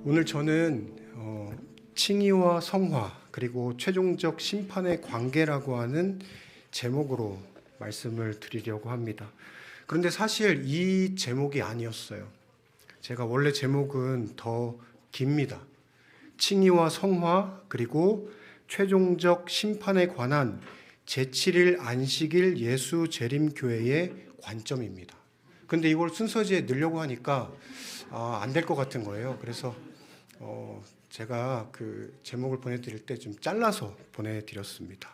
오늘 저는 칭의와 성화 그리고 최종적 심판의 관계라고 하는 제목으로 말씀을 드리려고 합니다. 그런데 사실 이 제목이 아니었어요. 제가 원래 제목은 더 깁니다. 칭의와 성화 그리고 최종적 심판에 관한 제7일 안식일 예수 재림교회의 관점입니다. 근데 이걸 순서지에 넣으려고 하니까 안 될 것 같은 거예요. 그래서 제가 그 제목을 보내드릴 때 좀 잘라서 보내드렸습니다.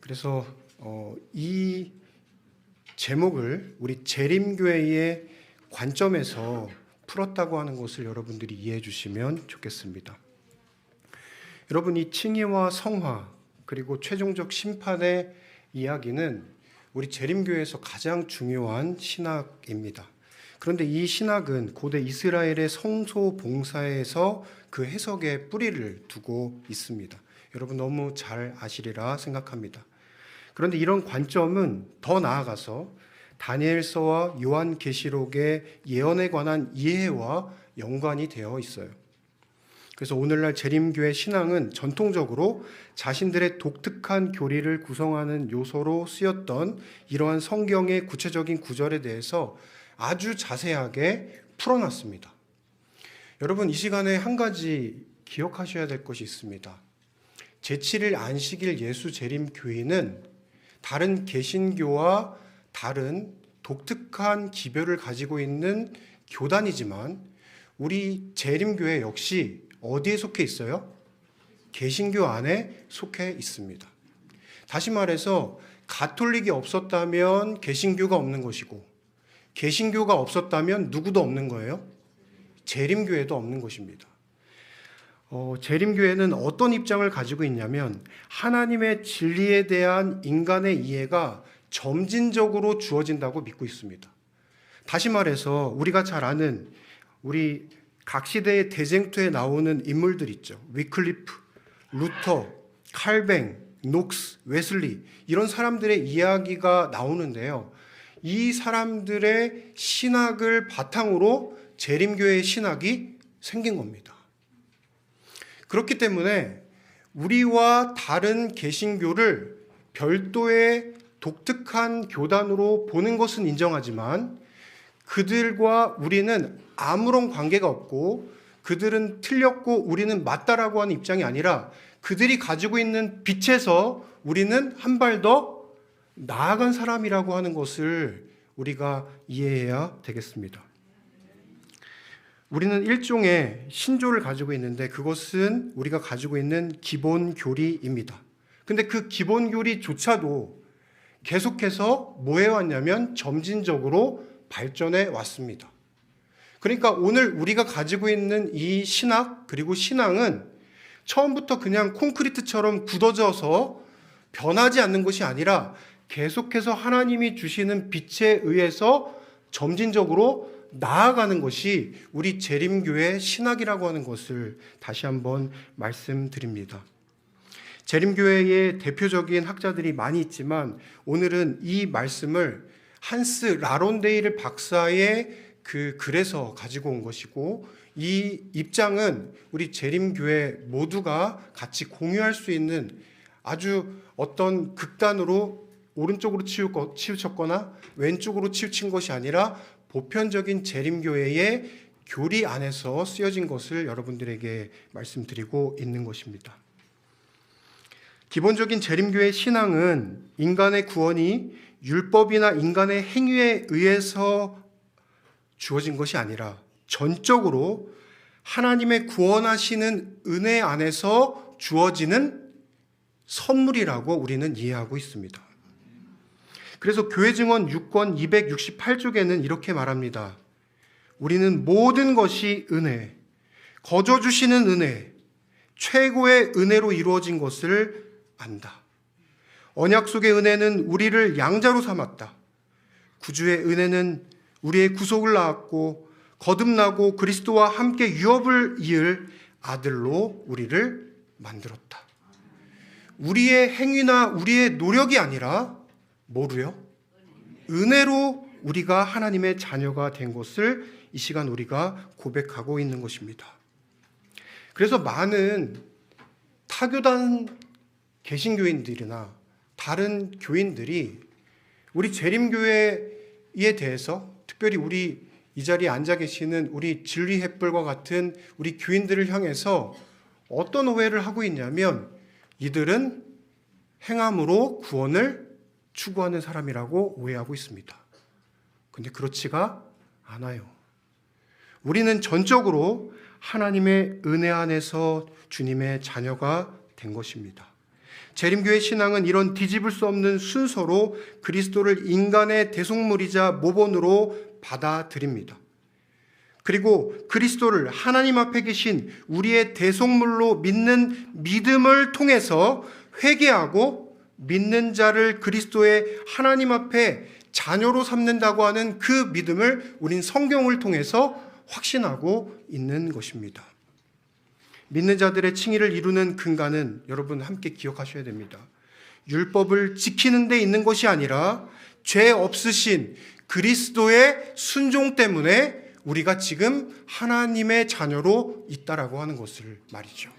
그래서 이 제목을 우리 재림교회의 관점에서 풀었다고 하는 것을 여러분들이 이해해 주시면 좋겠습니다. 여러분, 이 칭의와 성화 그리고 최종적 심판의 이야기는 우리 재림교회에서 가장 중요한 신학입니다. 그런데 이 신학은 고대 이스라엘의 성소 봉사에서 그 해석에 뿌리를 두고 있습니다. 여러분 너무 잘 아시리라 생각합니다. 그런데 이런 관점은 더 나아가서 다니엘서와 요한계시록의 예언에 관한 이해와 연관이 되어 있어요. 그래서 오늘날 재림교회 신앙은 전통적으로 자신들의 독특한 교리를 구성하는 요소로 쓰였던 이러한 성경의 구체적인 구절에 대해서 아주 자세하게 풀어놨습니다. 여러분, 이 시간에 한 가지 기억하셔야 될 것이 있습니다. 제7일 안식일 예수 재림교회는 다른 개신교와 다른 독특한 기별을 가지고 있는 교단이지만 우리 재림교회 역시 어디에 속해 있어요? 개신교 안에 속해 있습니다. 다시 말해서 가톨릭이 없었다면 개신교가 없는 것이고 개신교가 없었다면 누구도 없는 거예요? 재림교회도 없는 것입니다. 재림교회는 어떤 입장을 가지고 있냐면 하나님의 진리에 대한 인간의 이해가 점진적으로 주어진다고 믿고 있습니다. 다시 말해서 우리가 잘 아는 우리 각 시대의 대쟁투에 나오는 인물들 있죠. 위클리프, 루터, 칼뱅, 녹스, 웨슬리 이런 사람들의 이야기가 나오는데요. 이 사람들의 신학을 바탕으로 재림교회의 신학이 생긴 겁니다. 그렇기 때문에 우리와 다른 개신교를 별도의 독특한 교단으로 보는 것은 인정하지만 그들과 우리는 아무런 관계가 없고 그들은 틀렸고 우리는 맞다라고 하는 입장이 아니라 그들이 가지고 있는 빛에서 우리는 한 발 더 나아간 사람이라고 하는 것을 우리가 이해해야 되겠습니다. 우리는 일종의 신조를 가지고 있는데 그것은 우리가 가지고 있는 기본 교리입니다. 근데 그 기본 교리조차도 계속해서 뭐 해왔냐면 점진적으로 발전해 왔습니다. 그러니까 오늘 우리가 가지고 있는 이 신학 그리고 신앙은 처음부터 그냥 콘크리트처럼 굳어져서 변하지 않는 것이 아니라 계속해서 하나님이 주시는 빛에 의해서 점진적으로 나아가는 것이 우리 재림교회 신학이라고 하는 것을 다시 한번 말씀드립니다. 재림교회의 대표적인 학자들이 많이 있지만 오늘은 이 말씀을 한스 라론데일 박사의 그 글에서 가지고 온 것이고 이 입장은 우리 재림교회 모두가 같이 공유할 수 있는 아주 어떤 극단으로 오른쪽으로 치우쳤거나 왼쪽으로 치우친 것이 아니라 보편적인 재림교회의 교리 안에서 쓰여진 것을 여러분들에게 말씀드리고 있는 것입니다. 기본적인 재림교회 신앙은 인간의 구원이 율법이나 인간의 행위에 의해서 주어진 것이 아니라 전적으로 하나님의 구원하시는 은혜 안에서 주어지는 선물이라고 우리는 이해하고 있습니다. 그래서 교회 증언 6권 268쪽에는 이렇게 말합니다. 우리는 모든 것이 은혜, 거저 주시는 은혜, 최고의 은혜로 이루어진 것을 안다. 언약 속의 은혜는 우리를 양자로 삼았다. 구주의 은혜는 우리의 구속을 낳았고 거듭나고 그리스도와 함께 유업을 이을 아들로 우리를 만들었다. 우리의 행위나 우리의 노력이 아니라 뭐로요? 은혜로 우리가 하나님의 자녀가 된 것을 이 시간 우리가 고백하고 있는 것입니다. 그래서 많은 타교단 개신교인들이나 다른 교인들이 우리 재림교회에 대해서, 특별히 우리 이 자리에 앉아 계시는 우리 진리햇불과 같은 우리 교인들을 향해서 어떤 오해를 하고 있냐면, 이들은 행함으로 구원을 추구하는 사람이라고 오해하고 있습니다. 근데 그렇지가 않아요. 우리는 전적으로 하나님의 은혜 안에서 주님의 자녀가 된 것입니다. 재림교회 신앙은 이런 뒤집을 수 없는 순서로 그리스도를 인간의 대속물이자 모본으로 받아들입니다. 그리고 그리스도를 하나님 앞에 계신 우리의 대속물로 믿는 믿음을 통해서 회개하고 믿는 자를 그리스도의 하나님 앞에 자녀로 삼는다고 하는 그 믿음을 우린 성경을 통해서 확신하고 있는 것입니다. 믿는 자들의 칭의를 이루는 근간은 여러분 함께 기억하셔야 됩니다. 율법을 지키는 데 있는 것이 아니라 죄 없으신 그리스도의 순종 때문에 우리가 지금 하나님의 자녀로 있다라고 하는 것을 말이죠.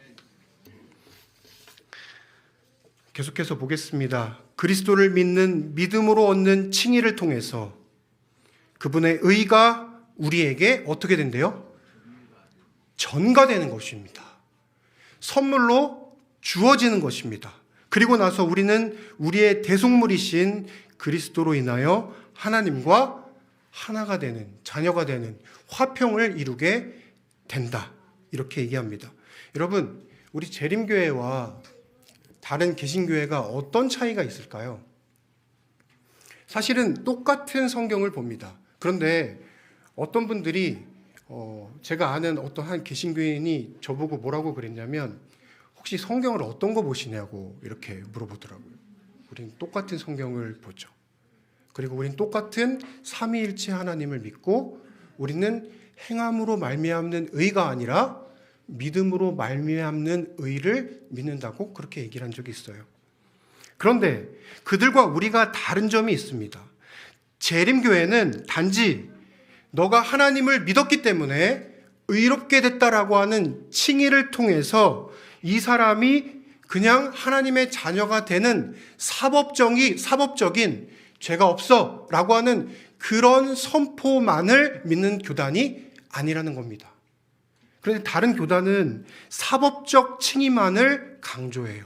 계속해서 보겠습니다. 그리스도를 믿는 믿음으로 얻는 칭의를 통해서 그분의 의가 우리에게 어떻게 된대요? 전가되는 것입니다. 선물로 주어지는 것입니다. 그리고 나서 우리는 우리의 대속물이신 그리스도로 인하여 하나님과 하나가 되는, 자녀가 되는 화평을 이루게 된다. 이렇게 얘기합니다. 여러분, 우리 재림교회와 다른 개신교회가 어떤 차이가 있을까요? 사실은 똑같은 성경을 봅니다. 그런데 어떤 분들이 제가 아는 어떤 한 개신교인이 저보고 뭐라고 그랬냐면, 혹시 성경을 어떤 거 보시냐고 이렇게 물어보더라고요. 우린 똑같은 성경을 보죠. 그리고 우린 똑같은 삼위일체 하나님을 믿고 우리는 행함으로 말미암는 의가 아니라 믿음으로 말미암는 의를 믿는다고 그렇게 얘기를 한 적이 있어요. 그런데 그들과 우리가 다른 점이 있습니다. 재림교회는 단지 너가 하나님을 믿었기 때문에 의롭게 됐다라고 하는 칭의를 통해서 이 사람이 그냥 하나님의 자녀가 되는 사법적인 죄가 없어 라고 하는 그런 선포만을 믿는 교단이 아니라는 겁니다. 그런데 다른 교단은 사법적 칭의만을 강조해요.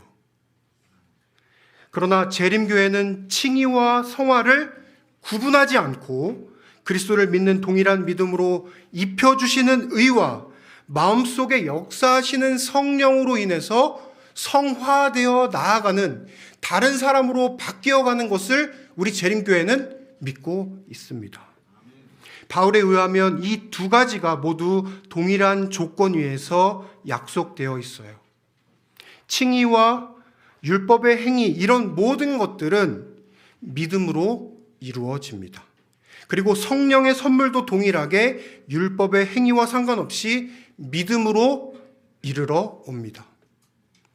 그러나 재림교회는 칭의와 성화를 구분하지 않고 그리스도를 믿는 동일한 믿음으로 입혀주시는 의와 마음속에 역사하시는 성령으로 인해서 성화되어 나아가는, 다른 사람으로 바뀌어가는 것을 우리 재림교회는 믿고 있습니다. 바울에 의하면 이 두 가지가 모두 동일한 조건 위에서 약속되어 있어요. 칭의와 율법의 행위, 이런 모든 것들은 믿음으로 이루어집니다. 그리고 성령의 선물도 동일하게 율법의 행위와 상관없이 믿음으로 이르러 옵니다.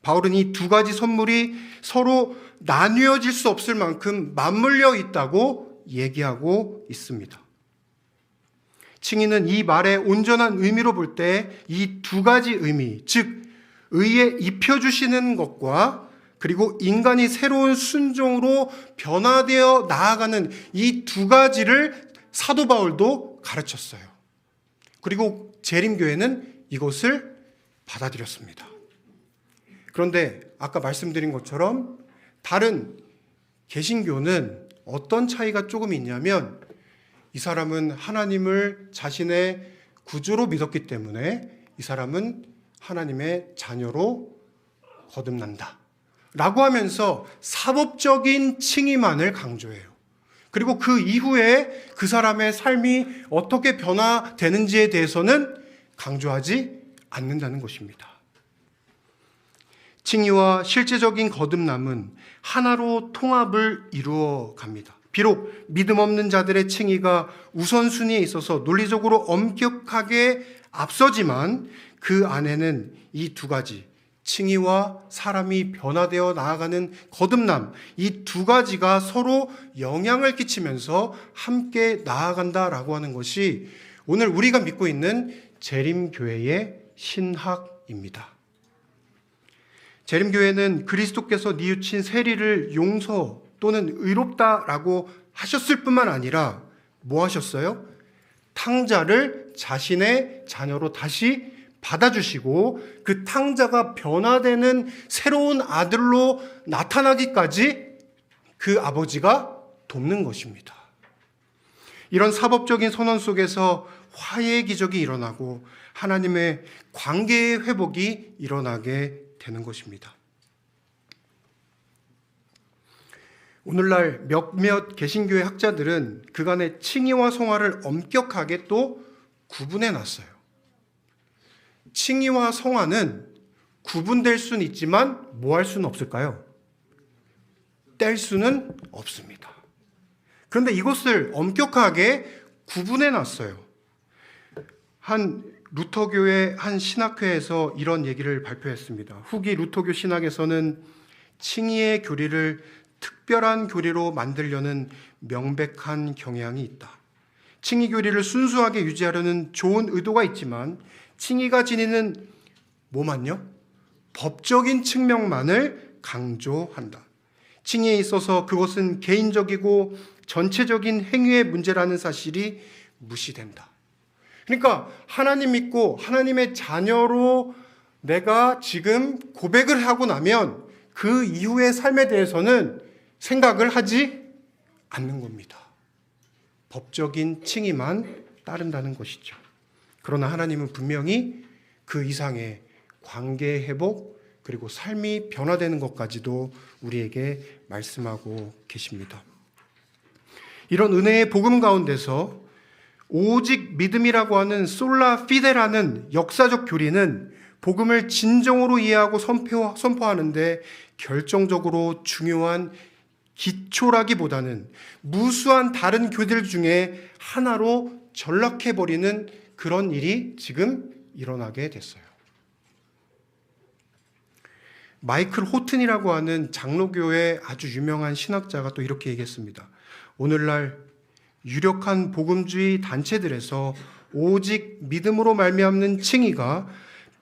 바울은 이 두 가지 선물이 서로 나뉘어질 수 없을 만큼 맞물려 있다고 얘기하고 있습니다. 칭의는 이 말의 온전한 의미로 볼 때 이 두 가지 의미, 즉 의에 입혀주시는 것과 그리고 인간이 새로운 순종으로 변화되어 나아가는 이 두 가지를 사도 바울도 가르쳤어요. 그리고 재림교회는 이것을 받아들였습니다. 그런데 아까 말씀드린 것처럼 다른 개신교는 어떤 차이가 조금 있냐면, 이 사람은 하나님을 자신의 구주로 믿었기 때문에 이 사람은 하나님의 자녀로 거듭난다 라고 하면서 사법적인 칭의만을 강조해요. 그리고 그 이후에 그 사람의 삶이 어떻게 변화되는지에 대해서는 강조하지 않는다는 것입니다. 칭의와 실제적인 거듭남은 하나로 통합을 이루어 갑니다. 비록 믿음 없는 자들의 칭의가 우선순위에 있어서 논리적으로 엄격하게 앞서지만 그 안에는 이 두 가지, 칭의와 사람이 변화되어 나아가는 거듭남, 이 두 가지가 서로 영향을 끼치면서 함께 나아간다라고 하는 것이 오늘 우리가 믿고 있는 재림교회의 신학입니다. 재림교회는 그리스도께서 뉘우친 세리를 용서 또는 의롭다라고 하셨을 뿐만 아니라 뭐 하셨어요? 탕자를 자신의 자녀로 다시 받아주시고 그 탕자가 변화되는 새로운 아들로 나타나기까지 그 아버지가 돕는 것입니다. 이런 사법적인 선언 속에서 화해의 기적이 일어나고 하나님의 관계의 회복이 일어나게 되는 것입니다. 오늘날 몇몇 개신교회 학자들은 그간의 칭의와 성화를 엄격하게 또 구분해 놨어요. 칭의와 성화는 구분될 수는 있지만 뭐 할 수는 없을까요? 뗄 수는 없습니다. 그런데 이것을 엄격하게 구분해 놨어요. 한 루터교의 한 신학회에서 이런 얘기를 발표했습니다. 후기 루터교 신학에서는 칭의의 교리를 특별한 교리로 만들려는 명백한 경향이 있다. 칭의 교리를 순수하게 유지하려는 좋은 의도가 있지만 칭의가 지니는 뭐만요? 법적인 측면만을 강조한다. 칭의에 있어서 그것은 개인적이고 전체적인 행위의 문제라는 사실이 무시된다. 그러니까 하나님 믿고 하나님의 자녀로 내가 지금 고백을 하고 나면 그 이후의 삶에 대해서는 생각을 하지 않는 겁니다. 법적인 칭의만 따른다는 것이죠. 그러나 하나님은 분명히 그 이상의 관계 회복 그리고 삶이 변화되는 것까지도 우리에게 말씀하고 계십니다. 이런 은혜의 복음 가운데서 오직 믿음이라고 하는 솔라 피데라는 역사적 교리는 복음을 진정으로 이해하고 선포하는데 결정적으로 중요한 기초라기보다는 무수한 다른 교들 중에 하나로 전락해버리는 그런 일이 지금 일어나게 됐어요. 마이클 호튼이라고 하는 장로교의 아주 유명한 신학자가 또 이렇게 얘기했습니다. 오늘날 유력한 복음주의 단체들에서 오직 믿음으로 말미암는 칭의가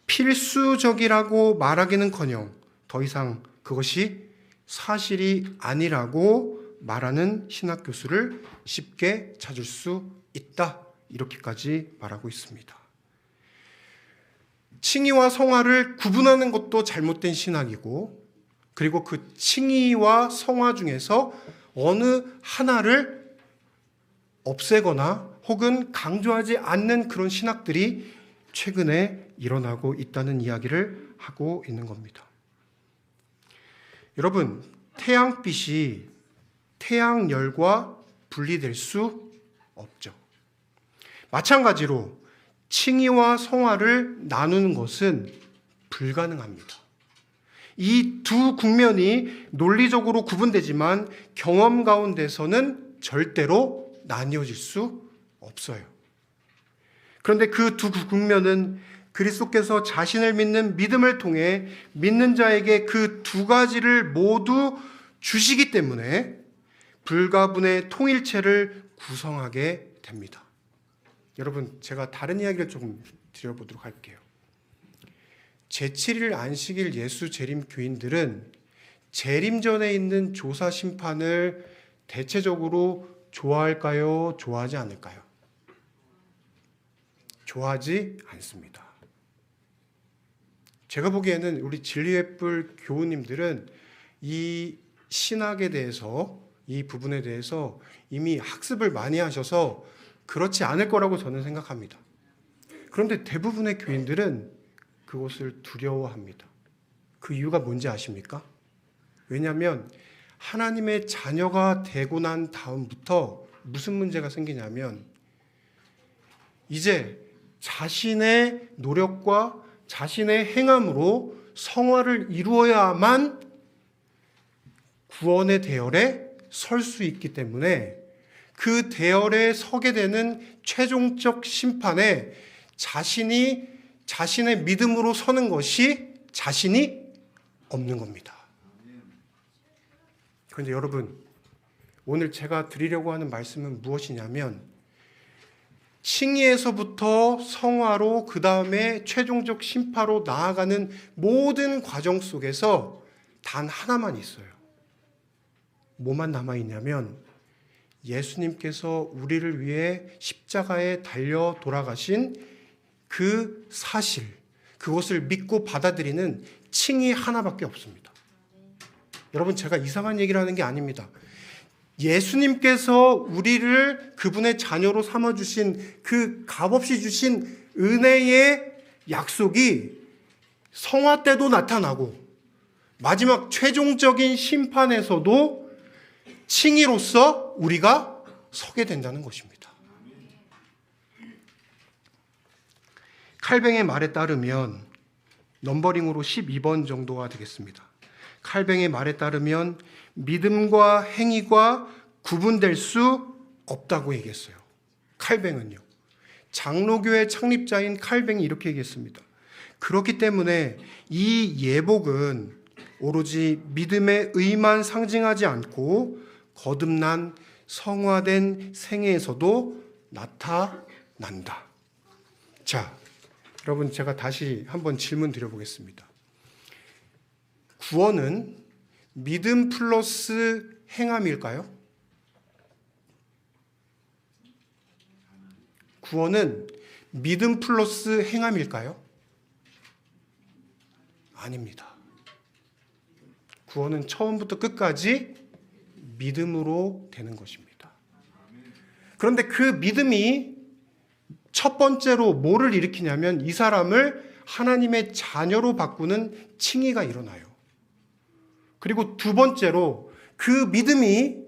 필수적이라고 말하기는커녕 더 이상 그것이 사실이 아니라고 말하는 신학 교수를 쉽게 찾을 수 있다. 이렇게까지 말하고 있습니다. 칭의와 성화를 구분하는 것도 잘못된 신학이고 그리고 그 칭의와 성화 중에서 어느 하나를 없애거나 혹은 강조하지 않는 그런 신학들이 최근에 일어나고 있다는 이야기를 하고 있는 겁니다. 여러분, 태양빛이 태양열과 분리될 수 없죠. 마찬가지로 칭의와 성화를 나누는 것은 불가능합니다. 이 두 국면이 논리적으로 구분되지만 경험 가운데서는 절대로 나뉘어질 수 없어요. 그런데 그 두 국면은 그리스도께서 자신을 믿는 믿음을 통해 믿는 자에게 그 두 가지를 모두 주시기 때문에 불가분의 통일체를 구성하게 됩니다. 여러분, 제가 다른 이야기를 조금 드려보도록 할게요. 제7일 안식일 예수 재림 교인들은 재림 전에 있는 조사 심판을 대체적으로 좋아할까요? 좋아하지 않을까요? 좋아하지 않습니다. 제가 보기에는 우리 진리의 뿔 교우님들은 이 신학에 대해서 이 부분에 대해서 이미 학습을 많이 하셔서 그렇지 않을 거라고 저는 생각합니다. 그런데 대부분의 교인들은 그것을 두려워합니다. 그 이유가 뭔지 아십니까? 왜냐하면 하나님의 자녀가 되고 난 다음부터 무슨 문제가 생기냐면 이제 자신의 노력과 자신의 행함으로 성화를 이루어야만 구원의 대열에 설 수 있기 때문에 그 대열에 서게 되는 최종적 심판에 자신이 자신의 믿음으로 서는 것이 자신이 없는 겁니다. 그런데 여러분, 오늘 제가 드리려고 하는 말씀은 무엇이냐면 칭의에서부터 성화로 그 다음에 최종적 심파로 나아가는 모든 과정 속에서 단 하나만 있어요. 뭐만 남아있냐면 예수님께서 우리를 위해 십자가에 달려 돌아가신 그 사실, 그것을 믿고 받아들이는 칭의 하나밖에 없습니다. 여러분, 제가 이상한 얘기를 하는 게 아닙니다. 예수님께서 우리를 그분의 자녀로 삼아주신 그 값없이 주신 은혜의 약속이 성화 때도 나타나고 마지막 최종적인 심판에서도 칭의로서 우리가 서게 된다는 것입니다. 칼뱅의 말에 따르면 넘버링으로 12번 정도가 되겠습니다. 칼뱅의 말에 따르면 믿음과 행위가 구분될 수 없다고 얘기했어요. 칼뱅은요. 장로교회 창립자인 칼뱅이 이렇게 얘기했습니다. 그렇기 때문에 이 예복은 오로지 믿음의 의만 상징하지 않고 거듭난 성화된 생애에서도 나타난다. 자, 여러분, 제가 다시 한번 질문 드려보겠습니다. 구원은 믿음 플러스 행함일까요? 구원은 믿음 플러스 행함일까요? 아닙니다. 구원은 처음부터 끝까지 믿음으로 되는 것입니다. 그런데 그 믿음이 첫 번째로 뭐를 일으키냐면 이 사람을 하나님의 자녀로 바꾸는 칭의가 일어나요. 그리고 두 번째로 그 믿음이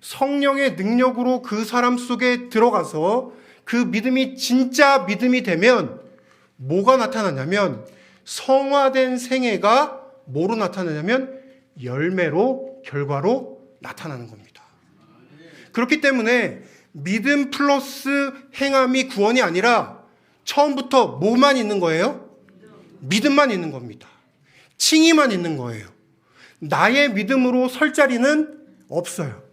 성령의 능력으로 그 사람 속에 들어가서 그 믿음이 진짜 믿음이 되면 뭐가 나타나냐면 성화된 생애가 뭐로 나타나냐면 열매로, 결과로 나타나는 겁니다. 그렇기 때문에 믿음 플러스 행함이 구원이 아니라 처음부터 뭐만 있는 거예요? 믿음만 있는 겁니다. 칭의만 있는 거예요. 나의 믿음으로 설 자리는 없어요.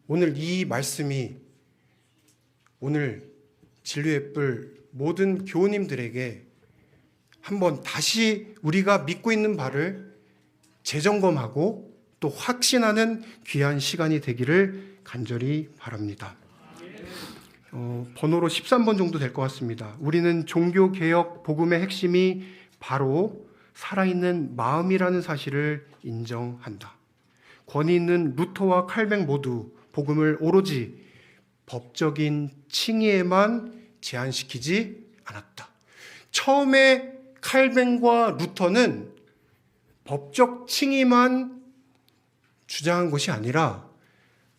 오늘 이 말씀이 오늘 진리의 뿔 모든 교우님들에게 한번 다시 우리가 믿고 있는 바를 재점검하고 또 확신하는 귀한 시간이 되기를 간절히 바랍니다. 번호로 13번 정도 될 것 같습니다. 우리는 종교개혁 복음의 핵심이 바로 살아있는 마음이라는 사실을 인정한다. 권위 있는 루터와 칼뱅 모두 복음을 오로지 법적인 칭의에만 제한시키지 않았다. 처음에 칼뱅과 루터는 법적 칭의만 주장한 것이 아니라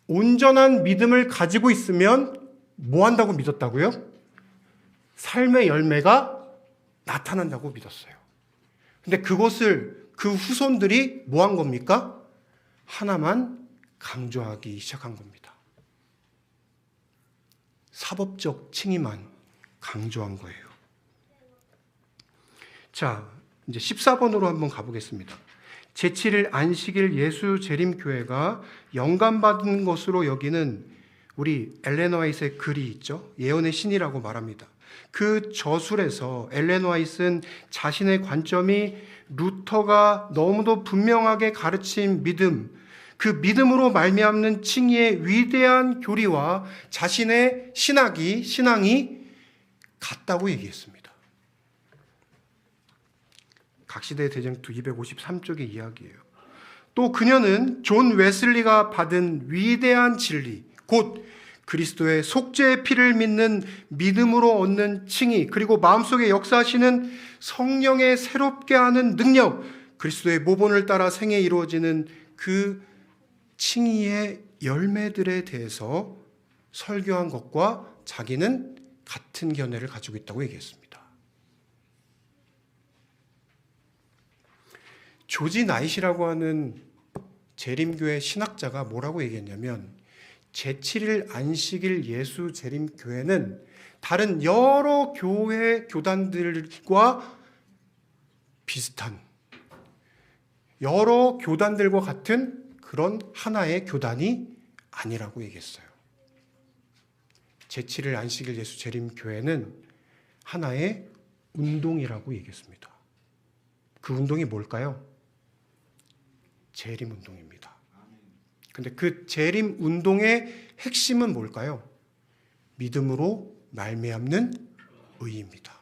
온전한 믿음을 가지고 있으면 뭐 한다고 믿었다고요? 삶의 열매가 나타난다고 믿었어요. 근데 그것을 그 후손들이 뭐 한 겁니까? 하나만 강조하기 시작한 겁니다. 사법적 칭의만 강조한 거예요. 자, 이제 14번으로 한번 가보겠습니다. 제7일 안식일 예수 재림교회가 영감받은 것으로 여기는 우리 엘렌 화이트의 글이 있죠. 예언의 신이라고 말합니다. 그 저술에서 엘렌 화이트는 자신의 관점이 루터가 너무도 분명하게 가르친 믿음, 그 믿음으로 말미암는 칭의의 위대한 교리와 자신의 신앙이 같다고 얘기했습니다. 각시대 대쟁투 253쪽의 이야기예요. 또 그녀는 존 웨슬리가 받은 위대한 진리, 곧 그리스도의 속죄의 피를 믿는 믿음으로 얻는 칭의, 그리고 마음속에 역사하시는 성령의 새롭게 하는 능력, 그리스도의 모본을 따라 생에 이루어지는 그 칭의의 열매들에 대해서 설교한 것과 자기는 같은 견해를 가지고 있다고 얘기했습니다. 조지 나잇이라고 하는 재림교회 신학자가 뭐라고 얘기했냐면 제7일 안식일 예수 재림교회는 다른 여러 교회 교단들과 비슷한 여러 교단들과 같은 그런 하나의 교단이 아니라고 얘기했어요. 제7일 안식일 예수 재림교회는 하나의 운동이라고 얘기했습니다. 그 운동이 뭘까요? 재림 운동입니다. 근데 그 재림 운동의 핵심은 뭘까요? 믿음으로 말미암는 의입니다.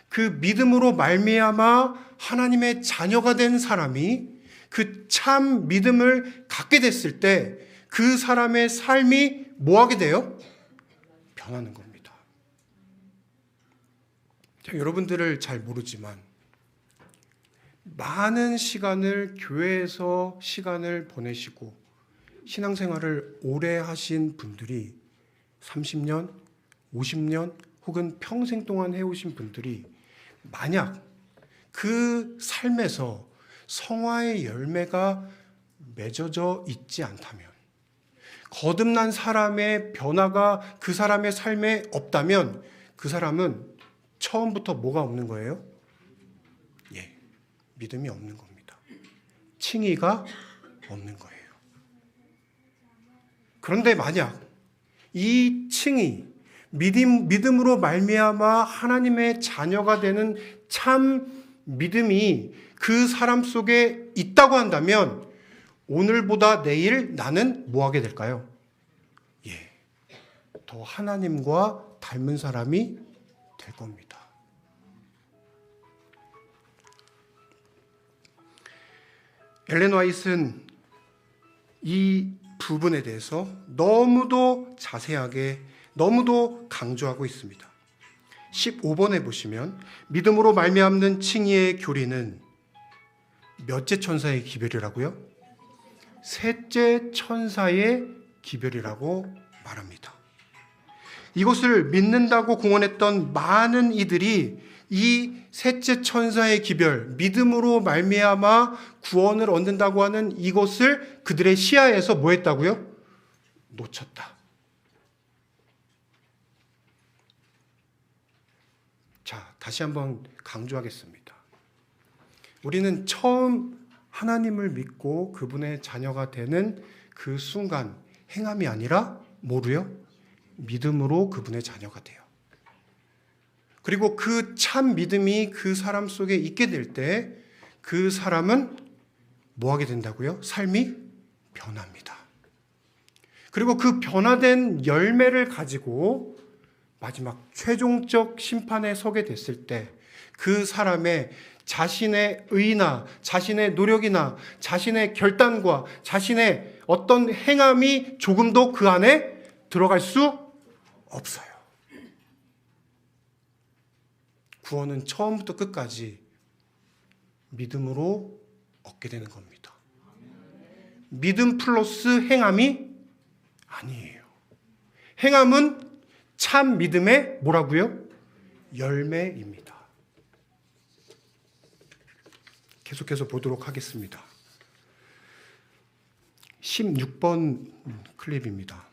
그 믿음으로 말미암아 하나님의 자녀가 된 사람이 그 참 믿음을 갖게 됐을 때 그 사람의 삶이 뭐하게 돼요? 변하는 겁니다. 여러분들을 잘 모르지만 많은 시간을 교회에서 시간을 보내시고 신앙생활을 오래 하신 분들이 30년, 50년 혹은 평생 동안 해오신 분들이 만약 그 삶에서 성화의 열매가 맺어져 있지 않다면, 거듭난 사람의 변화가 그 사람의 삶에 없다면 그 사람은 처음부터 뭐가 없는 거예요? 믿음이 없는 겁니다. 칭의가 없는 거예요. 그런데 만약 이 칭의, 믿음으로 말미암아 하나님의 자녀가 되는 참 믿음이 그 사람 속에 있다고 한다면 오늘보다 내일 나는 뭐 하게 될까요? 더 하나님과 닮은 사람이 될 겁니다. 엘렌 화이트는 이 부분에 대해서 너무도 자세하게, 너무도 강조하고 있습니다. 15번에 보시면 믿음으로 말미암는 칭의의 교리는 몇째 천사의 기별이라고요? 셋째 천사의 기별이라고 말합니다. 이것을 믿는다고 공언했던 많은 이들이 이 셋째 천사의 기별, 믿음으로 말미암아 구원을 얻는다고 하는 이것을 그들의 시야에서 뭐 했다고요? 놓쳤다. 자, 다시 한번 강조하겠습니다. 우리는 처음 하나님을 믿고 그분의 자녀가 되는 그 순간 행함이 아니라 뭐로요? 믿음으로 그분의 자녀가 돼요. 그리고 그 참 믿음이 그 사람 속에 있게 될 때 그 사람은 뭐 하게 된다고요? 삶이 변합니다. 그리고 그 변화된 열매를 가지고 마지막 최종적 심판에 서게 됐을 때 그 사람의 자신의 의나 자신의 노력이나 자신의 결단과 자신의 어떤 행함이 조금도 그 안에 들어갈 수 없어요. 구원은 처음부터 끝까지 믿음으로 얻게 되는 겁니다. 믿음 플러스 행함이 아니에요. 행함은 참 믿음의 뭐라고요? 열매입니다. 계속해서 보도록 하겠습니다. 16번 클립입니다.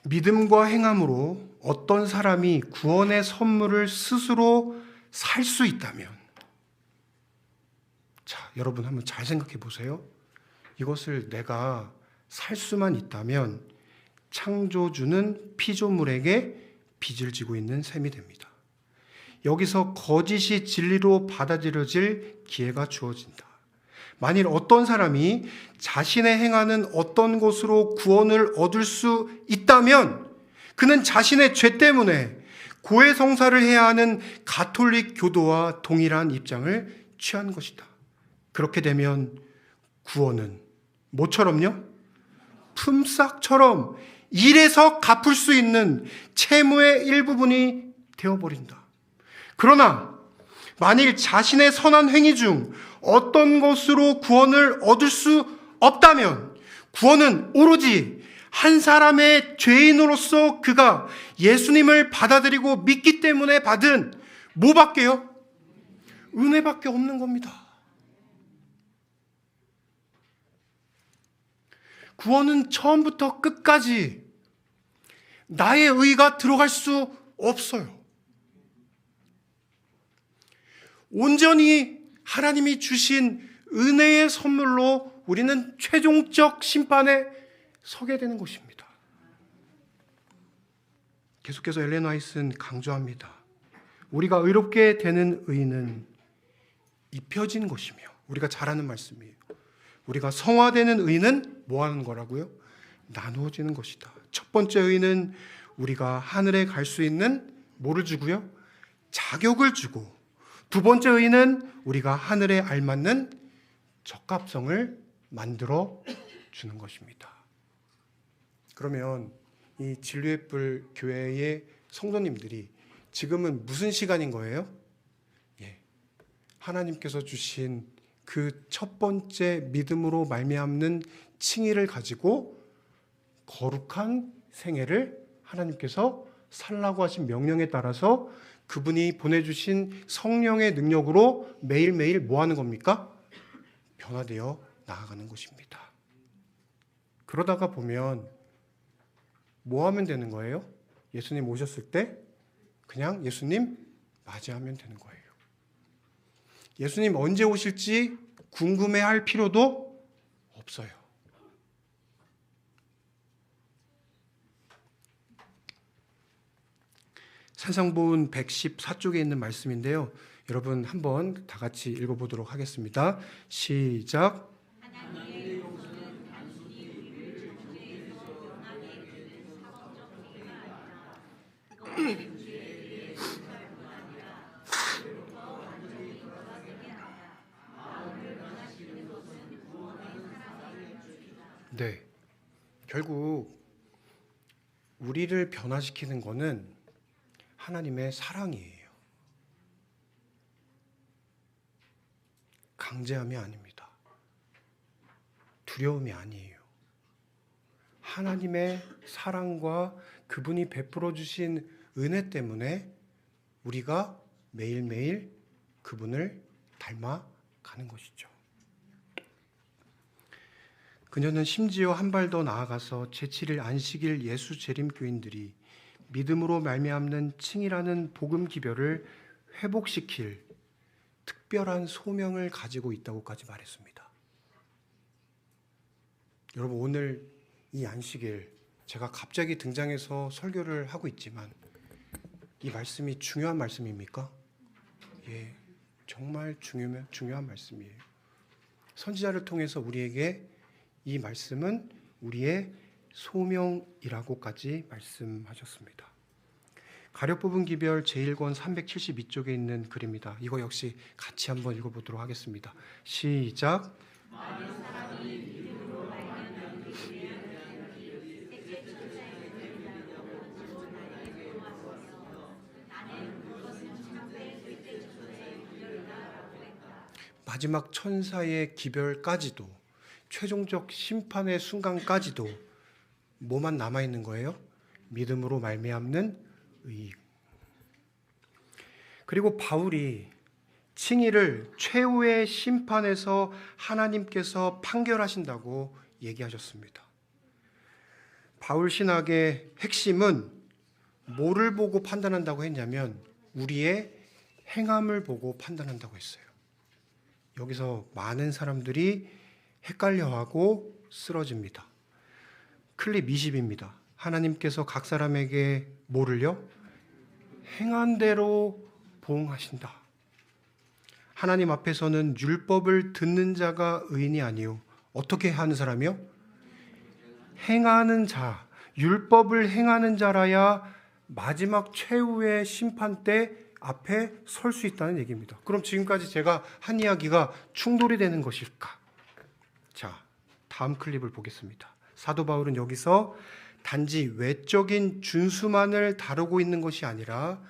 믿음과 행함으로 어떤 사람이 구원의 선물을 스스로 살 수 있다면, 자, 여러분 한번 잘 생각해 보세요. 이것을 내가 살 수만 있다면 창조주는 피조물에게 빚을 지고 있는 셈이 됩니다. 여기서 거짓이 진리로 받아들여질 기회가 주어진다. 만일 어떤 사람이 자신의 행하는 어떤 것으로 구원을 얻을 수 있다면 그는 자신의 죄 때문에 고해성사를 해야 하는 가톨릭 교도와 동일한 입장을 취한 것이다. 그렇게 되면 구원은 뭐처럼요? 품삯처럼 일해서 갚을 수 있는 채무의 일부분이 되어버린다. 그러나 만일 자신의 선한 행위 중 어떤 것으로 구원을 얻을 수 없다면 구원은 오로지 한 사람의 죄인으로서 그가 예수님을 받아들이고 믿기 때문에 받은 뭐밖에요? 은혜밖에 없는 겁니다. 구원은 처음부터 끝까지 나의 의가 들어갈 수 없어요. 온전히 하나님이 주신 은혜의 선물로 우리는 최종적 심판에 서게 되는 것입니다. 계속해서 엘렌 화이트는 강조합니다. 우리가 의롭게 되는 의는 입혀진 것이며, 우리가 잘 아는 말씀이에요. 우리가 성화되는 의는 뭐 하는 거라고요? 나누어지는 것이다. 첫 번째 의는 우리가 하늘에 갈 수 있는 뭐를 주고요? 자격을 주고, 두 번째 의는 우리가 하늘에 알맞는 적합성을 만들어 주는 것입니다. 그러면 이 진리의 뿔 교회의 성도님들이 지금은 무슨 시간인 거예요? 하나님께서 주신 그 첫 번째 믿음으로 말미암는 칭의를 가지고 거룩한 생애를 하나님께서 살라고 하신 명령에 따라서 그분이 보내주신 성령의 능력으로 매일매일 뭐 하는 겁니까? 변화되어 나아가는 것입니다. 그러다가 보면 뭐 하면 되는 거예요? 예수님 오셨을 때 그냥 예수님 맞이하면 되는 거예요. 예수님 언제 오실지 궁금해할 필요도 없어요. 산상보훈 114쪽에 있는 말씀인데요. 여러분 한번 다 같이 읽어보도록 하겠습니다. 시작. 네, 결국 우리를 변화시키는 것은 하나님의 사랑이에요. 강제함이 아닙니다. 두려움이 아니에요. 하나님의 사랑과 그분이 베풀어 주신 은혜 때문에 우리가 매일매일 그분을 닮아가는 것이죠. 그녀는 심지어 한 발 더 나아가서 제7일 안식일 예수 재림교인들이 믿음으로 말미암는 칭이라는 복음 기별을 회복시킬 특별한 소명을 가지고 있다고까지 말했습니다. 여러분, 오늘 이 안식일 제가 갑자기 등장해서 설교를 하고 있지만 이 말씀이 중요한 말씀입니까? 예, 정말 중요한 말씀이에요. 선지자를 통해서 우리에게 이 말씀은 우리의 소명이라고까지 말씀하셨습니다. 가려뽑은 기별 제1권 372쪽에 있는 글입니다. 이거 역시 같이 한번 읽어보도록 하겠습니다. 시작. 마지막 천사의 기별까지도, 최종적 심판의 순간까지도 뭐만 남아있는 거예요? 믿음으로 말미암는 의. 그리고 바울이 칭의를 최후의 심판에서 하나님께서 판결하신다고 얘기하셨습니다. 바울 신학의 핵심은 뭐를 보고 판단한다고 했냐면 우리의 행함을 보고 판단한다고 했어요. 여기서 많은 사람들이 헷갈려하고 쓰러집니다. 클립 20입니다. 하나님께서 각 사람에게 뭐를요? 행한 대로 보응하신다. 하나님 앞에서는 율법을 듣는 자가 의인이 아니요. 어떻게 하는 사람이요? 행하는 자, 율법을 행하는 자라야 마지막 최후의 심판 때 앞에 설 수 있다는 얘기입니다. 그럼 지금까지 제가 한 이야기가 충돌이 되는 것일까? 자, 다음 클립을 보겠습니다. 사도 바울은 여기서 단지 외적인 준수만을 다루고 있는 것이 아니라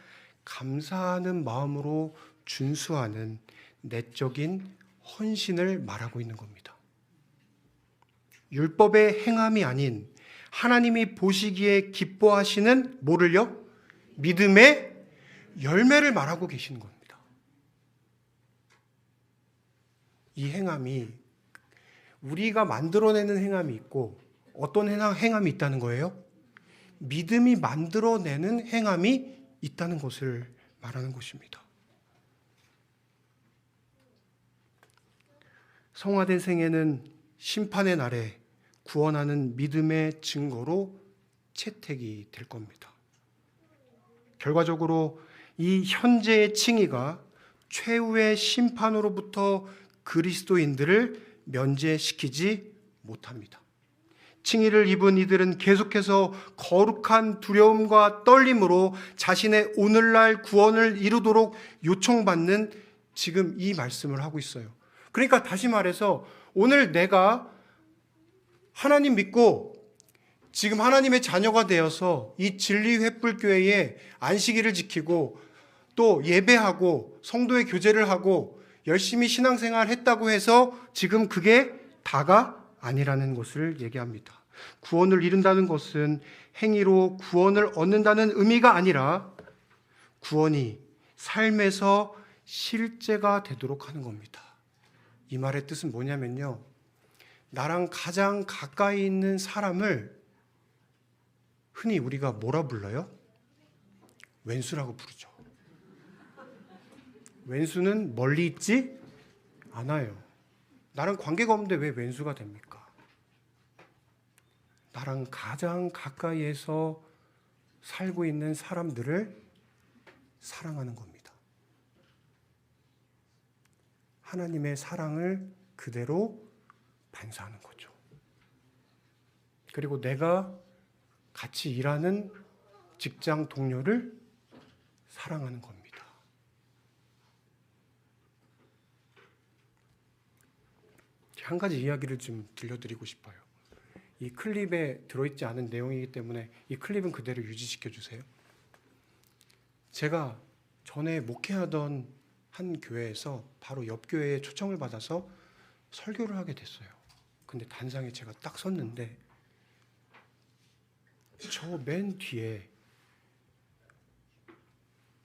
감사하는 마음으로 준수하는 내적인 헌신을 말하고 있는 겁니다. 율법의 행함이 아닌 하나님이 보시기에 기뻐하시는 뭐를요? 믿음의 열매를 말하고 계시는 겁니다. 이 행함이 우리가 만들어내는 행함이 있고 어떤 행함이 있다는 거예요? 믿음이 만들어내는 행함이 있다는 것을 말하는 것입니다. 성화된 생애는 심판의 날에 구원하는 믿음의 증거로 채택이 될 겁니다. 결과적으로 이 현재의 칭의가 최후의 심판으로부터 그리스도인들을 면제시키지 못합니다. 칭의를 입은 이들은 계속해서 거룩한 두려움과 떨림으로 자신의 오늘날 구원을 이루도록 요청받는 지금 이 말씀을 하고 있어요. 그러니까 다시 말해서 오늘 내가 하나님 믿고 지금 하나님의 자녀가 되어서 이 진리 횃불교회의 안식일을 지키고 또 예배하고 성도의 교제를 하고 열심히 신앙생활 했다고 해서 지금 그게 다가 아니라는 것을 얘기합니다. 구원을 이룬다는 것은 행위로 구원을 얻는다는 의미가 아니라 구원이 삶에서 실제가 되도록 하는 겁니다. 이 말의 뜻은 뭐냐면요, 나랑 가장 가까이 있는 사람을 흔히 우리가 뭐라 불러요? 왼수라고 부르죠. 왼수는 멀리 있지 않아요. 나랑 관계가 없는데 왜 왼수가 됩니까? 나랑 가장 가까이에서 살고 있는 사람들을 사랑하는 겁니다. 하나님의 사랑을 그대로 반사하는 거죠. 그리고 내가 같이 일하는 직장 동료를 사랑하는 겁니다. 한 가지 이야기를 좀 들려드리고 싶어요. 이 클립에 들어있지 않은 내용이기 때문에 이 클립은 그대로 유지시켜 주세요. 제가 전에 목회하던 한 교회에서 바로 옆 교회에 초청을 받아서 설교를 하게 됐어요. 근데 단상에 제가 딱 섰는데 저 맨 뒤에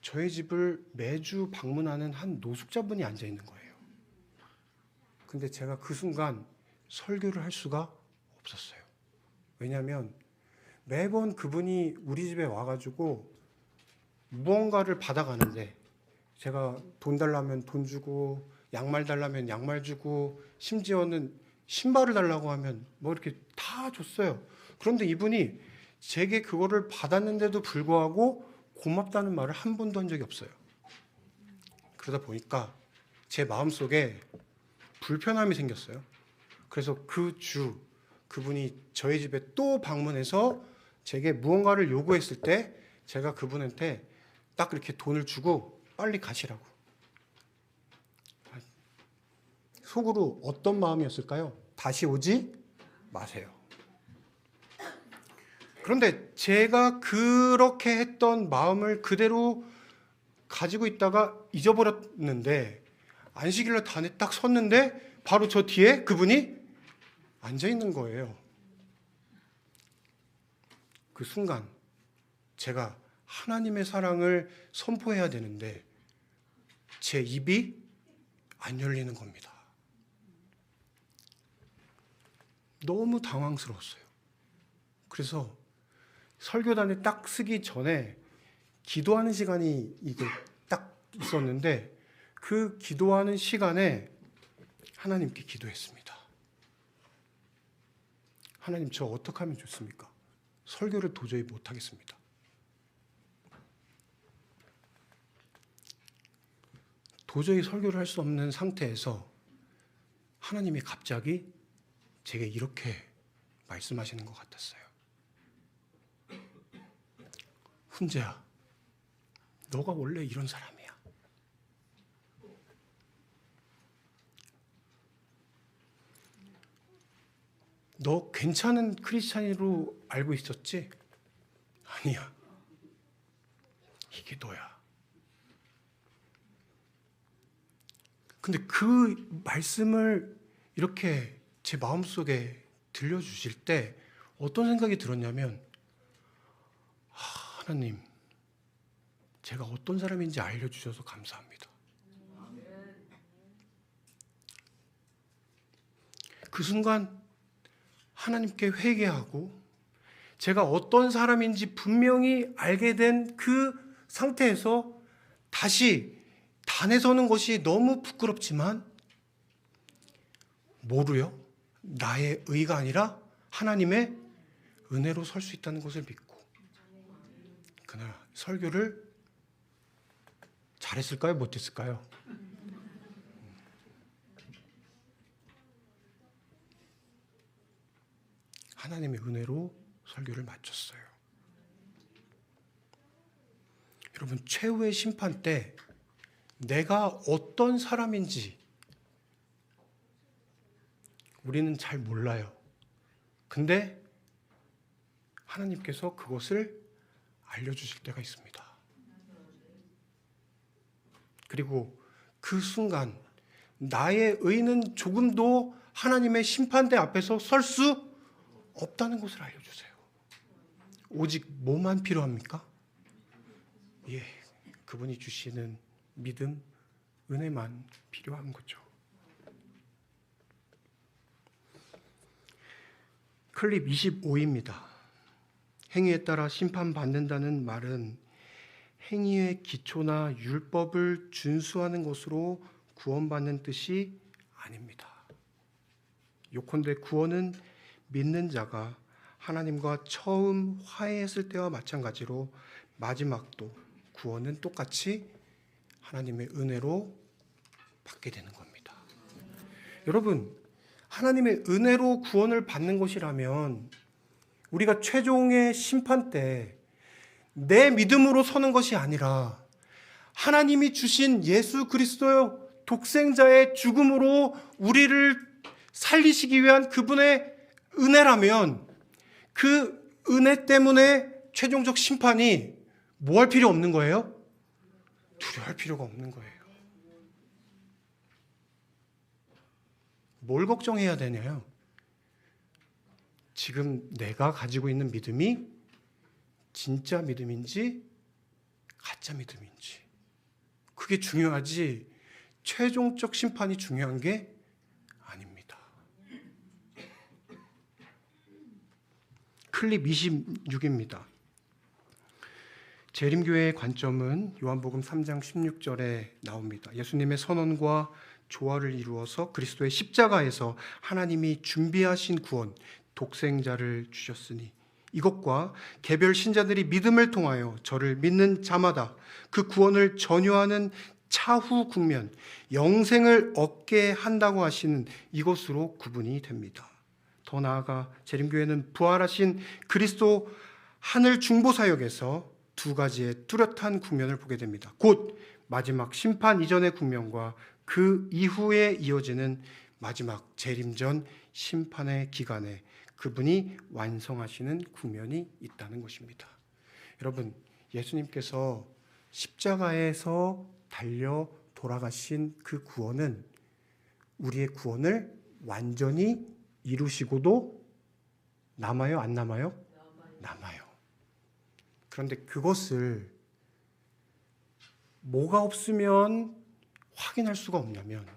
저희 집을 매주 방문하는 한 노숙자분이 앉아 있는 거예요. 근데 제가 그 순간 설교를 할 수가 없었어요. 왜냐하면 매번 그분이 우리 집에 와가지고 무언가를 받아가는데 제가 돈 달라면 돈 주고 양말 달라면 양말 주고 심지어는 신발을 달라고 하면 뭐 이렇게 다 줬어요. 그런데 이분이 제게 그거를 받았는데도 불구하고 고맙다는 말을 한 번도 한 적이 없어요. 그러다 보니까 제 마음속에 불편함이 생겼어요. 그래서 그분이 저희 집에 또 방문해서 제게 무언가를 요구했을 때 제가 그분한테 딱 이렇게 돈을 주고 빨리 가시라고. 속으로 어떤 마음이었을까요? 다시 오지 마세요. 그런데 제가 그렇게 했던 마음을 그대로 가지고 있다가 잊어버렸는데 안식일날 단에 딱 섰는데 바로 저 뒤에 그분이 앉아 있는 거예요. 그 순간 제가 하나님의 사랑을 선포해야 되는데 제 입이 안 열리는 겁니다. 너무 당황스러웠어요. 그래서 설교단에 딱 쓰기 전에 기도하는 시간이 이게 딱 있었는데 그 기도하는 시간에 하나님께 기도했습니다. 하나님, 저 어떻게 하면 좋습니까? 설교를 도저히 못하겠습니다. 도저히 설교를 할 수 없는 상태에서 하나님이 갑자기 제게 이렇게 말씀하시는 것 같았어요. 훈재야, 너가 원래 이런 사람이야. 너 괜찮은 크리스찬으로 알고 있었지? 아니야. 이게 너야. 근데 그 말씀을 이렇게 제 마음속에 들려주실 때 어떤 생각이 들었냐면, 하나님, 제가 어떤 사람인지 알려주셔서 감사합니다. 그 순간 하나님께 회개하고 제가 어떤 사람인지 분명히 알게 된 그 상태에서 다시 단에 서는 것이 너무 부끄럽지만 뭐로요? 나의 의가 아니라 하나님의 은혜로 설 수 있다는 것을 믿고, 그날 설교를 잘했을까요? 못했을까요? 하나님의 은혜로 설교를 마쳤어요. 여러분, 최후의 심판 때 내가 어떤 사람인지 우리는 잘 몰라요. 근데 하나님께서 그것을 알려주실 때가 있습니다. 그리고 그 순간 나의 의는 조금도 하나님의 심판대 앞에서 설 수 없다는 것을 알려주세요. 오직 뭐만 필요합니까? 예, 그분이 주시는 믿음, 은혜만 필요한 거죠. 클립 25입니다. 행위에 따라 심판받는다는 말은 행위의 기초나 율법을 준수하는 것으로 구원받는 뜻이 아닙니다. 요컨대 구원은 믿는 자가 하나님과 처음 화해했을 때와 마찬가지로 마지막도 구원은 똑같이 하나님의 은혜로 받게 되는 겁니다. 여러분, 하나님의 은혜로 구원을 받는 것이라면 우리가 최종의 심판 때 내 믿음으로 서는 것이 아니라 하나님이 주신 예수 그리스도의 독생자의 죽음으로 우리를 살리시기 위한 그분의 은혜라면 그 은혜 때문에 최종적 심판이 뭐 할 필요 없는 거예요? 두려워할 필요가 없는 거예요. 뭘 걱정해야 되냐요? 지금 내가 가지고 있는 믿음이 진짜 믿음인지 가짜 믿음인지, 그게 중요하지 최종적 심판이 중요한 게 아닙니다. 클립 26입니다. 재림교회의 관점은 요한복음 3장 16절에 나옵니다. 예수님의 선언과 조화를 이루어서 그리스도의 십자가에서 하나님이 준비하신 구원, 독생자를 주셨으니 이것과 개별 신자들이 믿음을 통하여 저를 믿는 자마다 그 구원을 전유하는 차후 국면, 영생을 얻게 한다고 하시는 이것으로 구분이 됩니다. 더 나아가 재림교회는 부활하신 그리스도 하늘 중보사역에서 두 가지의 뚜렷한 국면을 보게 됩니다. 곧 마지막 심판 이전의 국면과 그 이후에 이어지는 마지막 재림전 심판의 기간에 그분이 완성하시는 국면이 있다는 것입니다. 여러분, 예수님께서 십자가에서 달려 돌아가신 그 구원은 우리의 구원을 완전히 이루시고도 남아요? 안 남아요? 남아요. 그런데 그것을 뭐가 없으면 확인할 수가 없냐면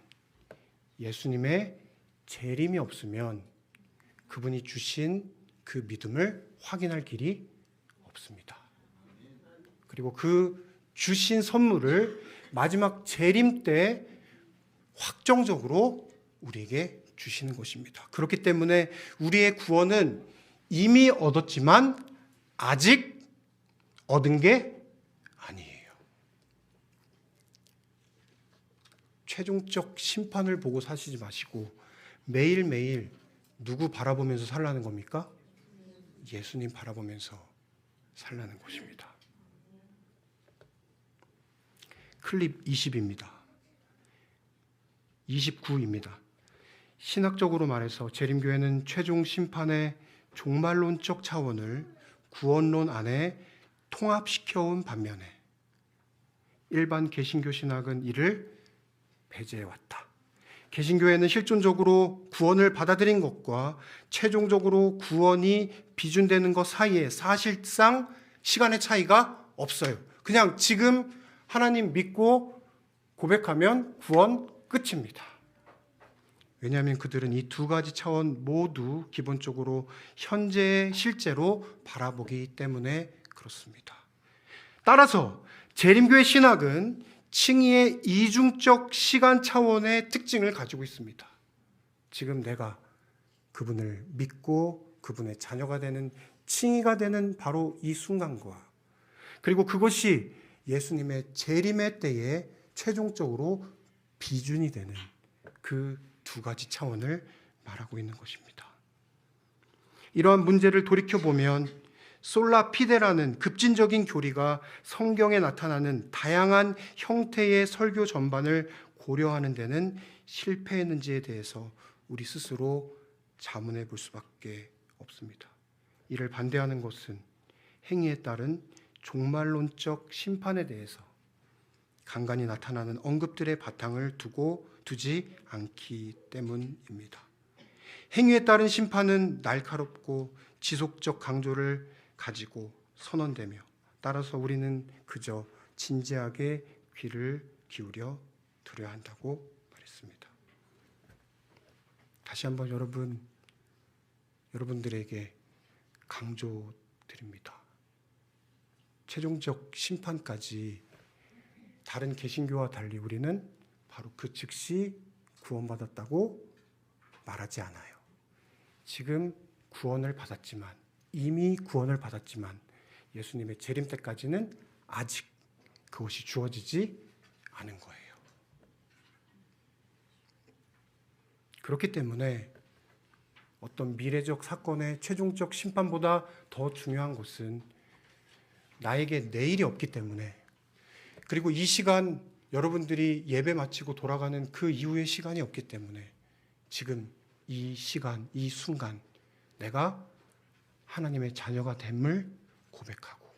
예수님의 재림이 없으면 그분이 주신 그 믿음을 확인할 길이 없습니다. 그리고 그 주신 선물을 마지막 재림 때 확정적으로 우리에게 주시는 것입니다. 그렇기 때문에 우리의 구원은 이미 얻었지만 아직 얻은 게 아니에요. 최종적 심판을 보고 사시지 마시고 매일매일 누구 바라보면서 살라는 겁니까? 예수님 바라보면서 살라는 것입니다. 클립 20입니다. 29입니다. 신학적으로 말해서 재림교회는 최종 심판의 종말론적 차원을 구원론 안에 통합시켜온 반면에 일반 개신교 신학은 이를 배제해왔다. 개신교회는 실존적으로 구원을 받아들인 것과 최종적으로 구원이 비준되는 것 사이에 사실상 시간의 차이가 없어요. 그냥 지금 하나님 믿고 고백하면 구원 끝입니다. 왜냐하면 그들은 이 두 가지 차원 모두 기본적으로 현재의 실제로 바라보기 때문에 그렇습니다. 따라서 재림교회 신학은 칭의의 이중적 시간 차원의 특징을 가지고 있습니다. 지금 내가 그분을 믿고 그분의 자녀가 되는, 칭의가 되는 바로 이 순간과, 그리고 그것이 예수님의 재림의 때에 최종적으로 비준이 되는 그 두 가지 차원을 말하고 있는 것입니다. 이러한 문제를 돌이켜보면 솔라 피데라는 급진적인 교리가 성경에 나타나는 다양한 형태의 설교 전반을 고려하는 데는 실패했는지에 대해서 우리 스스로 자문해 볼 수밖에 없습니다. 이를 반대하는 것은 행위에 따른 종말론적 심판에 대해서 간간히 나타나는 언급들의 바탕을 두지 않기 때문입니다. 행위에 따른 심판은 날카롭고 지속적 강조를 가지고 선언되며, 따라서 우리는 그저 진지하게 귀를 기울여 들어야 한다고 말했습니다. 다시 한번 여러분들에게 강조드립니다. 최종적 심판까지 다른 개신교와 달리 우리는 바로 그 즉시 구원받았다고 말하지 않아요. 지금 이미 구원을 받았지만 예수님의 재림 때까지는 아직 그것이 주어지지 않은 거예요. 그렇기 때문에 어떤 미래적 사건의 최종적 심판보다 더 중요한 것은 나에게 내일이 없기 때문에, 그리고 이 시간 여러분들이 예배 마치고 돌아가는 그 이후의 시간이 없기 때문에 지금 이 시간, 이 순간 내가 하나님의 자녀가 됨을 고백하고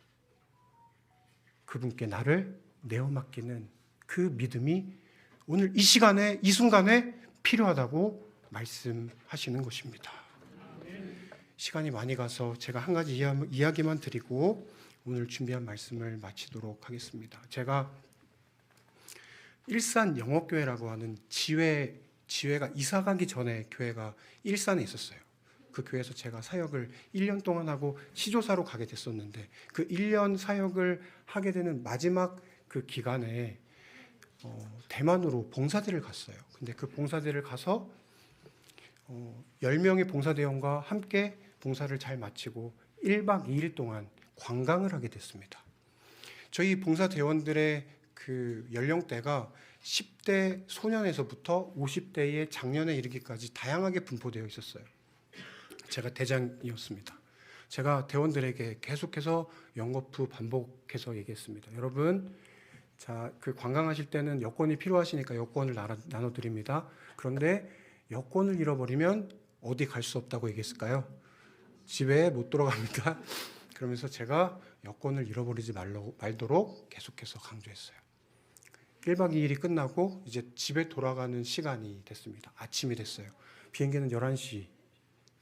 그분께 나를 내어 맡기는 그 믿음이 오늘 이 시간에, 이 순간에 필요하다고 말씀하시는 것입니다. 시간이 많이 가서 제가 한 가지 이야기만 드리고 오늘 준비한 말씀을 마치도록 하겠습니다. 제가 일산 영업교회라고 하는 지회가 이사 가기 전에 교회가 일산에 있었어요. 그 교회에서 제가 사역을 1년 동안 하고 시조사로 가게 됐었는데, 그 1년 사역을 하게 되는 마지막 그 기간에 대만으로 봉사대를 갔어요. 근데 그 봉사대를 가서 10명의 봉사대원과 함께 봉사를 잘 마치고 1박 2일 동안 관광을 하게 됐습니다. 저희 봉사대원들의 그 연령대가 10대 소년에서부터 50대의 장년에 이르기까지 다양하게 분포되어 있었어요. 제가 대장이었습니다. 제가 대원들에게 계속해서 영거푸 반복해서 얘기했습니다. 여러분, 자, 그 관광하실 때는 여권이 필요하시니까 여권을 나눠드립니다. 그런데 여권을 잃어버리면 어디 갈 수 없다고 얘기했을까요? 집에 못 들어갑니다. 그러면서 제가 여권을 잃어버리지 말도록 계속해서 강조했어요. 1박 2일이 끝나고 이제 집에 돌아가는 시간이 됐습니다. 아침이 됐어요. 비행기는 11시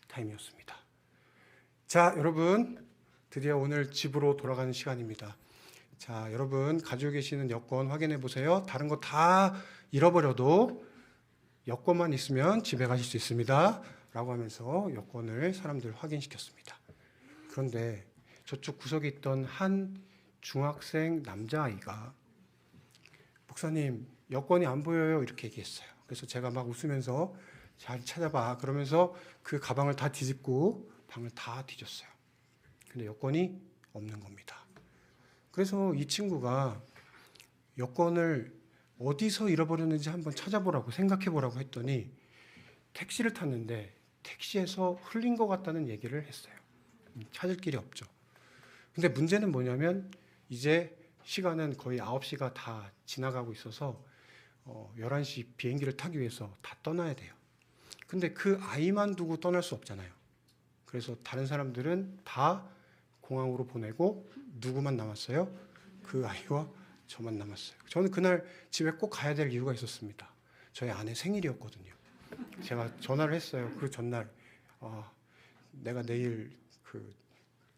타임이었습니다. 자, 여러분, 드디어 오늘 집으로 돌아가는 시간입니다. 자, 여러분, 가지고 계시는 여권 확인해 보세요. 다른 거 다 잃어버려도 여권만 있으면 집에 가실 수 있습니다. 라고 하면서 여권을 사람들 확인시켰습니다. 그런데 저쪽 구석에 있던 한 중학생 남자아이가 목사님, 여권이 안 보여요. 이렇게 얘기했어요. 그래서 제가 막 웃으면서 잘 찾아봐. 그러면서 그 가방을 다 뒤집고 방을 다 뒤졌어요. 근데 여권이 없는 겁니다. 그래서 이 친구가 여권을 어디서 잃어버렸는지 한번 찾아보라고, 생각해보라고 했더니 택시를 탔는데 택시에서 흘린 것 같다는 얘기를 했어요. 찾을 길이 없죠. 근데 문제는 뭐냐면 이제 시간은 거의 9시가 다 지나가고 있어서 11시 비행기를 타기 위해서 다 떠나야 돼요. 근데 그 아이만 두고 떠날 수 없잖아요. 그래서 다른 사람들은 다 공항으로 보내고 누구만 남았어요? 그 아이와 저만 남았어요. 저는 그날 집에 꼭 가야 될 이유가 있었습니다. 저희 아내 생일이었거든요. 제가 전화를 했어요. 그 전날 내가 내일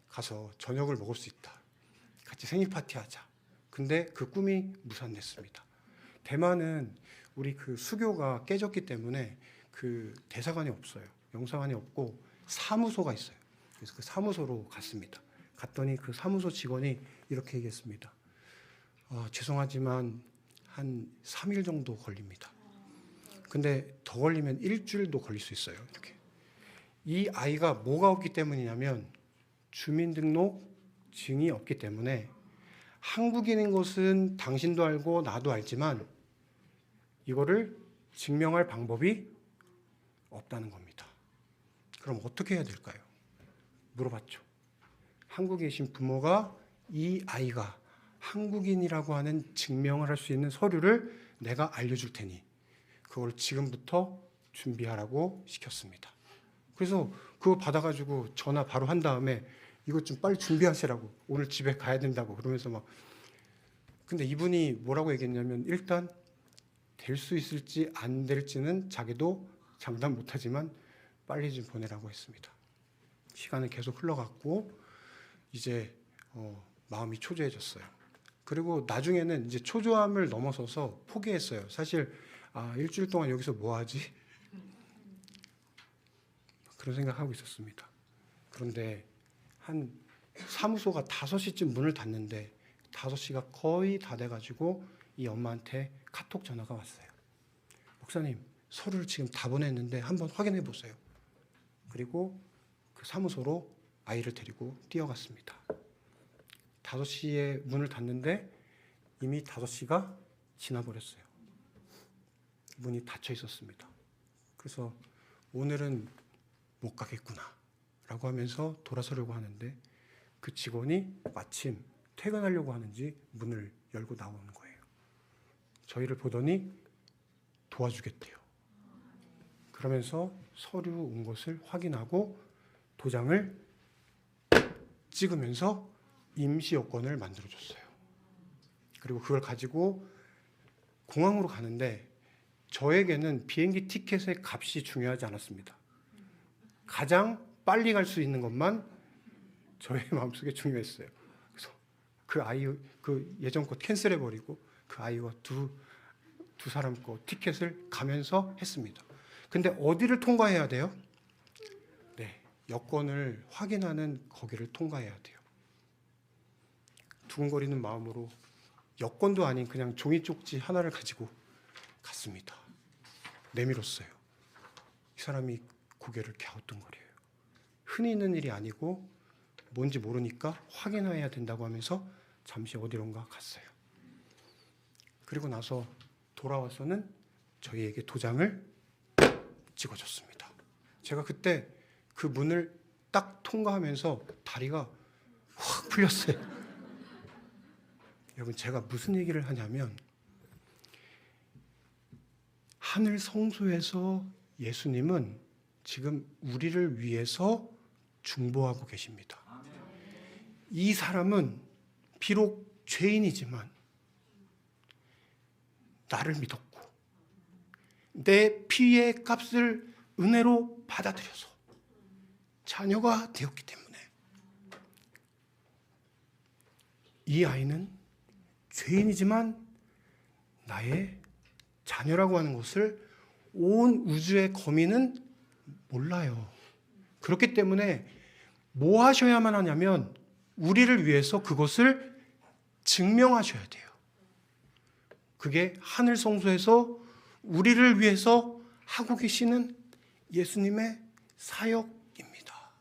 가서 저녁을 먹을 수 있다. 같이 생일 파티하자. 근데 그 꿈이 무산됐습니다. 대만은 우리 그 수교가 깨졌기 때문에 그 대사관이 없어요. 영사관이 없고 사무소가 있어요. 그래서 그 사무소로 갔습니다. 갔더니 그 사무소 직원이 이렇게 얘기했습니다. 죄송하지만 한 3일 정도 걸립니다. 근데 더 걸리면 일주일도 걸릴 수 있어요. 이렇게. 이 아이가 뭐가 없기 때문이냐면 주민등록증이 없기 때문에 한국인인 것은 당신도 알고 나도 알지만 이거를 증명할 방법이 없다는 겁니다. 그럼 어떻게 해야 될까요? 물어봤죠. 한국에 계신 부모가 이 아이가 한국인이라고 하는 증명을 할 수 있는 서류를 내가 알려줄 테니 그걸 지금부터 준비하라고 시켰습니다. 그래서 그거 받아가지고 전화 바로 한 다음에 이것 좀 빨리 준비하시라고, 오늘 집에 가야 된다고 그러면서 막. 근데 이분이 뭐라고 얘기했냐면 일단 될 수 있을지 안 될지는 자기도 장담 못하지만 빨리 좀 보내라고 했습니다. 시간은 계속 흘러갔고 이제 마음이 초조해졌어요. 그리고 나중에는 이제 초조함을 넘어서서 포기했어요. 사실 일주일 동안 여기서 뭐 하지? 그런 생각하고 있었습니다. 그런데 한 사무소가 5시쯤 문을 닫는데 5시가 거의 다 돼가지고 이 엄마한테 카톡 전화가 왔어요. 목사님, 서류를 지금 다 보냈는데 한번 확인해 보세요. 그리고 그 사무소로 아이를 데리고 뛰어갔습니다. 5시에 문을 닫는데 이미 5시가 지나버렸어요. 문이 닫혀 있었습니다. 그래서 오늘은 못 가겠구나 라고 하면서 돌아서려고 하는데 그 직원이 마침 퇴근하려고 하는지 문을 열고 나오는 거예요. 저희를 보더니 도와주겠대요. 그러면서 서류 온 것을 확인하고 도장을 찍으면서 임시 여권을 만들어줬어요. 그리고 그걸 가지고 공항으로 가는데 저에게는 비행기 티켓의 값이 중요하지 않았습니다. 가장 빨리 갈 수 있는 것만 저의 마음속에 중요했어요. 그래서 그 아이 그 예전 거 캔슬해버리고 그 아이와 두 사람 거 티켓을 가면서 했습니다. 근데 어디를 통과해야 돼요? 네, 여권을 확인하는 거기를 통과해야 돼요. 두근거리는 마음으로 여권도 아닌 그냥 종이 쪽지 하나를 가지고 갔습니다. 내밀었어요. 이 사람이 고개를 갸우뚱거려요. 흔히 있는 일이 아니고 뭔지 모르니까 확인해야 된다고 하면서 잠시 어디론가 갔어요. 그리고 나서 돌아와서는 저희에게 도장을 찍어줬습니다. 제가 그때 그 문을 딱 통과하면서 다리가 확 풀렸어요. 여러분, 제가 무슨 얘기를 하냐면 하늘 성소에서 예수님은 지금 우리를 위해서 중보하고 계십니다. 이 사람은 비록 죄인이지만 나를 믿었고 내 피의 값을 은혜로 받아들여서 자녀가 되었기 때문에 이 아이는 죄인이지만 나의 자녀라고 하는 것을 온 우주의 거민은 몰라요. 그렇기 때문에 뭐 하셔야만 하냐면 우리를 위해서 그것을 증명하셔야 돼요. 그게 하늘 성소에서 우리를 위해서 하고 계시는 예수님의 사역입니다.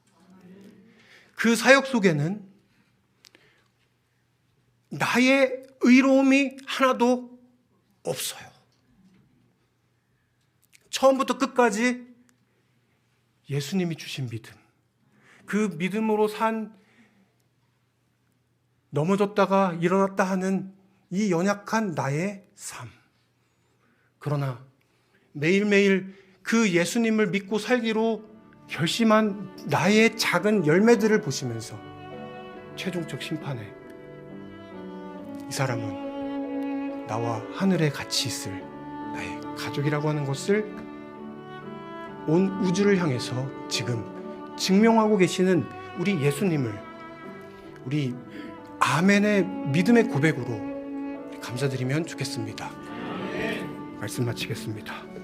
그 사역 속에는 나의 의로움이 하나도 없어요. 처음부터 끝까지 예수님이 주신 믿음, 그 믿음으로 산 넘어졌다가 일어났다 하는 이 연약한 나의 삶. 그러나 매일매일 그 예수님을 믿고 살기로 결심한 나의 작은 열매들을 보시면서 최종적 심판에 이 사람은 나와 하늘에 같이 있을 나의 가족이라고 하는 것을 온 우주를 향해서 지금 증명하고 계시는 우리 예수님을 우리 아멘의 믿음의 고백으로 감사드리면 좋겠습니다. 말씀 마치겠습니다.